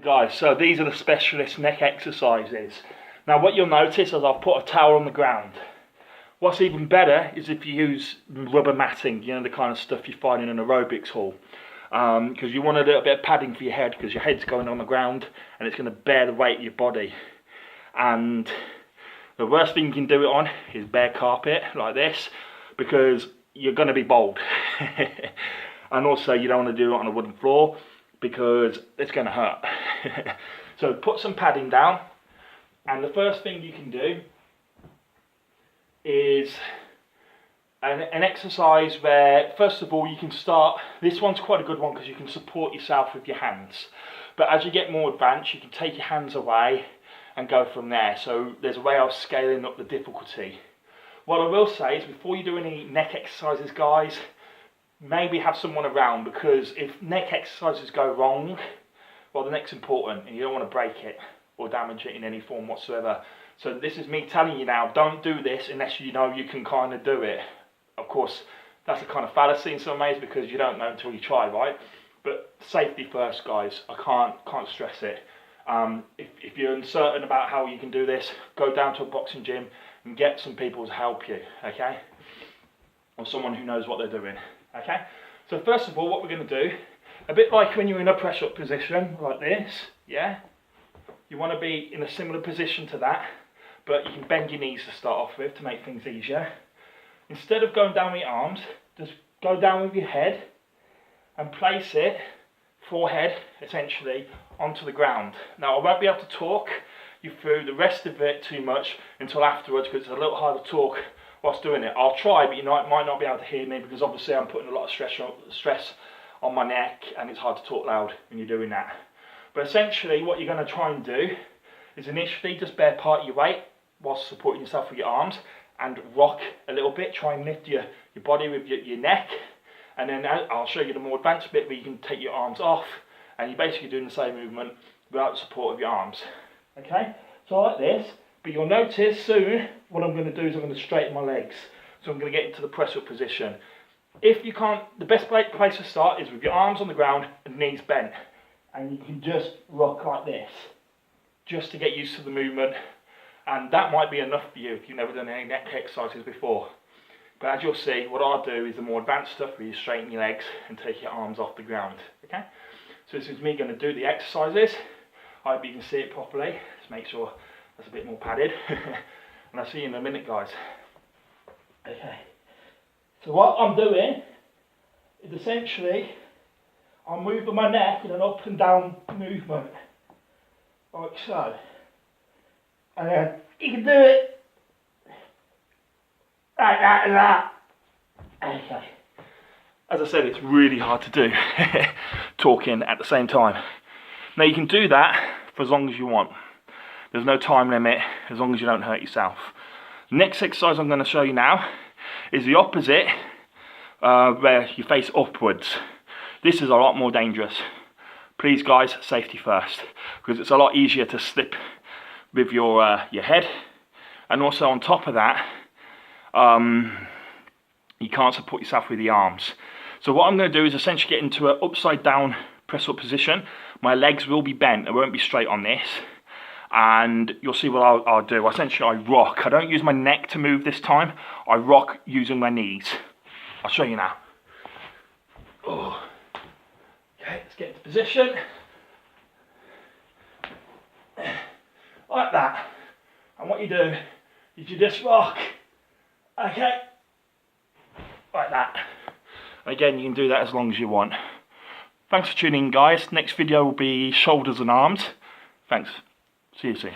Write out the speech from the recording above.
Guys, so these are the specialist neck exercises. Now what you'll notice is I've put a towel on the ground. What's even better is if you use rubber matting, you know, the kind of stuff you find in an aerobics hall. Because you want a little bit of padding for your head, because your head's going on the ground and it's going to bear the weight of your body. And the worst thing you can do it on is bare carpet like this, because you're going to be bowled. And also you don't want to do it on a wooden floor, because it's going to hurt. So put some padding down, and the first thing you can do is an exercise where, first of all, you can start. This one's quite a good one because you can support yourself with your hands, but as you get more advanced you can take your hands away and go from there. So there's a way of scaling up the difficulty. What I will say is, before you do any neck exercises, guys, maybe have someone around, because if neck exercises go wrong, well, the neck's important and you don't want to break it or damage it in any form whatsoever. So this is me telling you now, don't do this unless you know you can kind of do it. Of course, that's a kind of fallacy in some ways, because you don't know until you try, right? But safety first, guys. I can't stress it. If you're uncertain about how you can do this, go down to a boxing gym and get some people to help you, okay? Or someone who knows what they're doing. Okay, so first of all, what we're going to do, a bit like when you're in a press-up position like this, yeah, you want to be in a similar position to that, but you can bend your knees to start off with to make things easier. Instead of going down with your arms, just go down with your head and place it, forehead essentially, onto the ground. Now I won't be able to talk you through the rest of it too much until afterwards, because it's a little hard to talk whilst doing it. I'll try, but you might not be able to hear me, because obviously I'm putting a lot of stress on my neck, and it's hard to talk loud when you're doing that. But essentially what you're going to try and do is initially just bear part of your weight whilst supporting yourself with your arms, and rock a little bit. Try and lift your body with your neck, and then I'll show you the more advanced bit where you can take your arms off and you're basically doing the same movement without the support of your arms. Okay, so like this. But you'll notice soon what I'm going to do is I'm going to straighten my legs. So I'm going to get into the press-up position. If you can't, the best place to start is with your arms on the ground and knees bent. And you can just rock like this, just to get used to the movement. And that might be enough for you if you've never done any neck exercises before. But as you'll see, what I'll do is the more advanced stuff where you straighten your legs and take your arms off the ground. Okay? So this is me going to do the exercises. I hope you can see it properly. Just make sure that's a bit more padded. And I'll see you in a minute, guys. Okay. So what I'm doing is essentially I'm moving my neck in an up and down movement, like so. And then you can do it like that and that. Okay. As I said, it's really hard to do talking at the same time. Now you can do that for as long as you want. There's no time limit, as long as you don't hurt yourself. The next exercise I'm going to show you now is the opposite, where you face upwards. This is a lot more dangerous. Please guys, safety first, because it's a lot easier to slip with your head. And also on top of that, you can't support yourself with the arms. So what I'm going to do is essentially get into an upside down press up position. My legs will be bent, they won't be straight on this. And you'll see what I'll do. Essentially I rock. I don't use my neck to move this time. I rock using my knees. I'll show you now. Oh. Okay, let's get into position. Like that. And what you do is you just rock. Okay. Like that. And again, you can do that as long as you want. Thanks for tuning in, guys. Next video will be shoulders and arms. Thanks. See you soon.